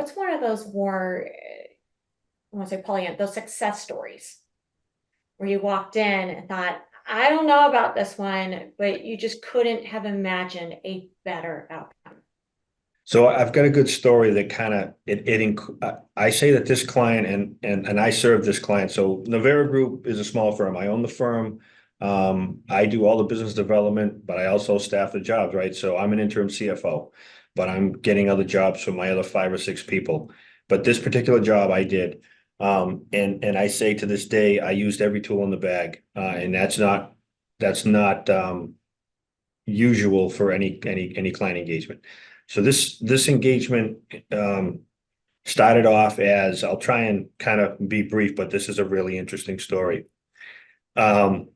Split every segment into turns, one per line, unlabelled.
what's one of those more, I want to say Pollyanna, those success stories where you walked in and thought, I don't know about this one, but you just couldn't have imagined a better outcome.
So I've got a good story that kind of I say that this client and I serve this client. So Navera Group is a small firm. I own the firm. I do all the business development, but I also staff the jobs, right? So I'm an interim CFO, but I'm getting other jobs for my other 5 or 6 people. But this particular job I did. And I say to this day, I used every tool in the bag. And that's not usual for any client engagement. So this engagement started off as, I'll try and kind of be brief, but this is a really interesting story. Um,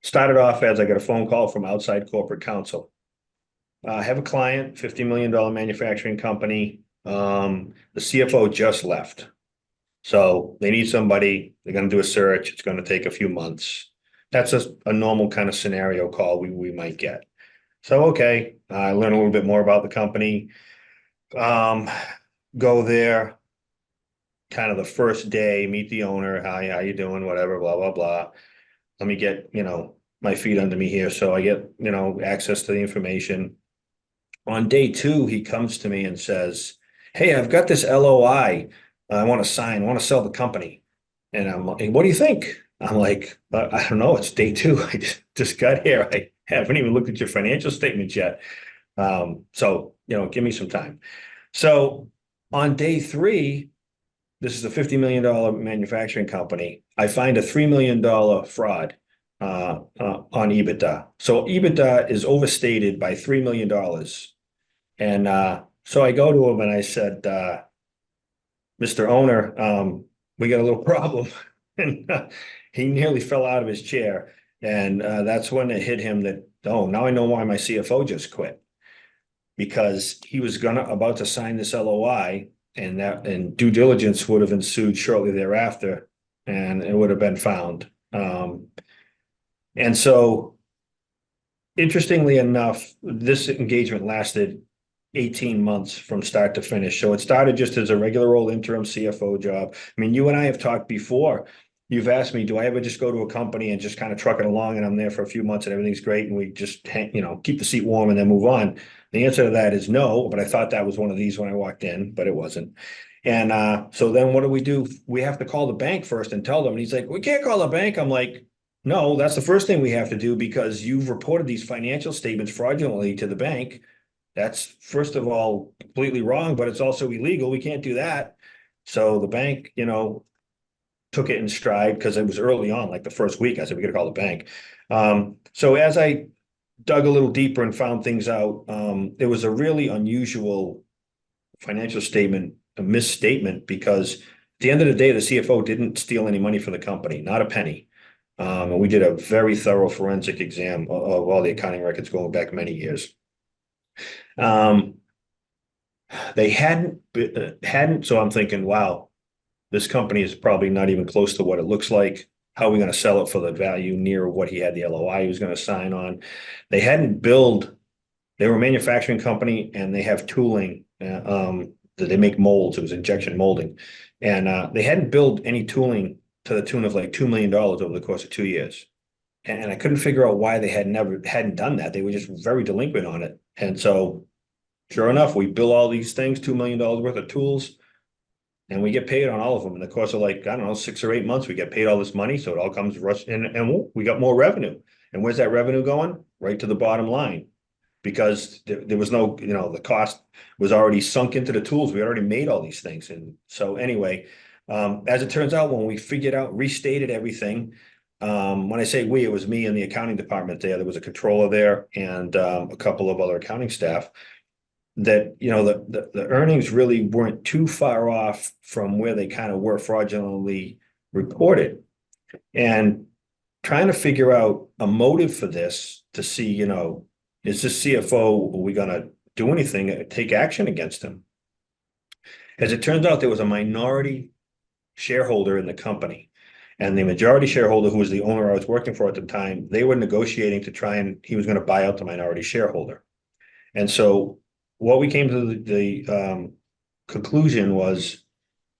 Started off as I got a phone call from outside corporate counsel. I have a client, $50 million manufacturing company. The CFO just left. So they need somebody, they're going to do a search. It's going to take a few months. That's a normal kind of scenario call we might get. So, okay, I learn a little bit more about the company. Um, Go there, kind of the first day, meet the owner. Hi, how you doing? Whatever, blah, blah, blah. Let me get, my feet under me here. So I get, access to the information. On day 2, he comes to me and says, hey, I've got this LOI. I want to sign, I want to sell the company. And I'm like, what do you think? I'm like, I don't know. It's day 2. I just got here. I haven't even looked at your financial statements yet. So, give me some time. So on day 3, this is a $50 million manufacturing company. I find a $3 million fraud on EBITDA. So EBITDA is overstated by $3 million. And so I go to him and I said, Mr. Owner, we got a little problem. And he nearly fell out of his chair. And that's when it hit him that, oh, now I know why my CFO just quit. Because he was about to sign this LOI, and due diligence would have ensued shortly thereafter, and it would have been found. And so, interestingly enough, this engagement lasted 18 months from start to finish. So it started just as a regular old interim CFO job. I mean, you and I have talked before. You've asked me, do I ever just go to a company and just kind of truck it along and I'm there for a few months and everything's great and we just, keep the seat warm and then move on? The answer to that is no, but I thought that was one of these when I walked in, but it wasn't. And so then what do? We have to call the bank first and tell them. And he's like, we can't call the bank. I'm like, no, that's the first thing we have to do because you've reported these financial statements fraudulently to the bank. That's, first of all, completely wrong, but it's also illegal. We can't do that. So the bank, took it in stride because it was early on, like the first week. I said, we got to call the bank. So as I dug a little deeper and found things out, it was a really unusual financial statement, a misstatement, because at the end of the day, the CFO didn't steal any money from the company, not a penny. And we did a very thorough forensic exam of all the accounting records going back many years. They hadn't, so I'm thinking, wow, this company is probably not even close to what it looks like. How are we going to sell it for the value near what he had the LOI he was going to sign on? They hadn't billed. They were a manufacturing company and they have tooling that they make molds. It was injection molding. And they hadn't billed any tooling to the tune of like $2 million over the course of 2 years. And I couldn't figure out why they hadn't done that. They were just very delinquent on it. And so sure enough, we bill all these things, $2 million worth of tools. And we get paid on all of them in the course of like, I don't know, 6 or 8 months, we get paid all this money. So it all comes rush in and we got more revenue. And where's that revenue going? Right to the bottom line. Because there was no, the cost was already sunk into the tools. We already made all these things. And so anyway, as it turns out, when we figured out, restated everything, when I say we, it was me and the accounting department there. There was a controller there and a couple of other accounting staff. That the earnings really weren't too far off from where they kind of were fraudulently reported, and trying to figure out a motive for this to see, is this CFO, are we going to do anything, take action against him? As it turns out, there was a minority shareholder in the company, and the majority shareholder, who was the owner I was working for at the time, they were negotiating to he was going to buy out the minority shareholder. And so what we came to the conclusion was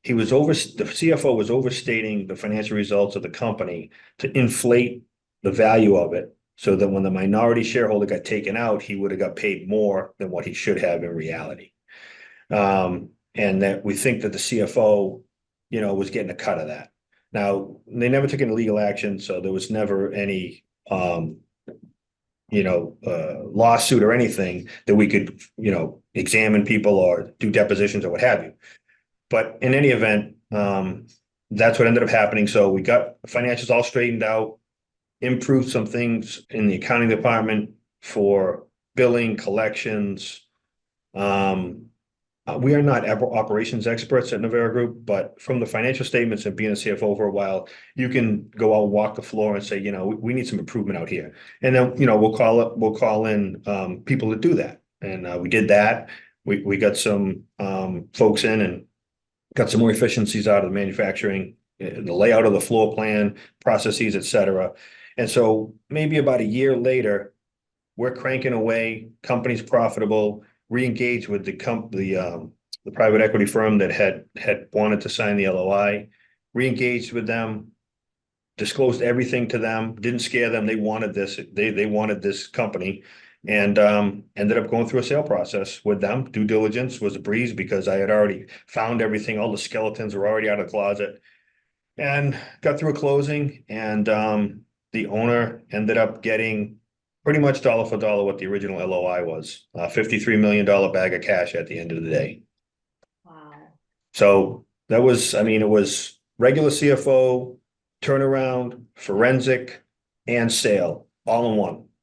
the CFO was overstating the financial results of the company to inflate the value of it, so that when the minority shareholder got taken out, he would have got paid more than what he should have in reality. And that we think that the CFO, was getting a cut of that. Now, they never took any legal action, so there was never any, lawsuit or anything that we could, examine people or do depositions or what have you. But in any event, that's what ended up happening. So we got financials all straightened out, improved some things in the accounting department for billing, collections. We are not operations experts at Navera Group, but from the financial statements and being a CFO for a while, you can go out, walk the floor and say, we need some improvement out here. And then, we'll call in people to do that. And we did that. We got some folks in and got some more efficiencies out of the manufacturing, the layout of the floor plan, processes, et cetera. And so maybe about a year later, we're cranking away, company's profitable, re-engaged with the private equity firm that had wanted to sign the LOI, re-engaged with them, disclosed everything to them, didn't scare them. They wanted this, they wanted this company, and ended up going through a sale process with them. Due diligence was a breeze because I had already found everything. All the skeletons were already out of the closet, and got through a closing, and the owner ended up getting pretty much dollar for dollar what the original LOI was, $53 million bag of cash at the end of the day.
Wow.
So that was, it was regular CFO, turnaround, forensic, and sale all in one.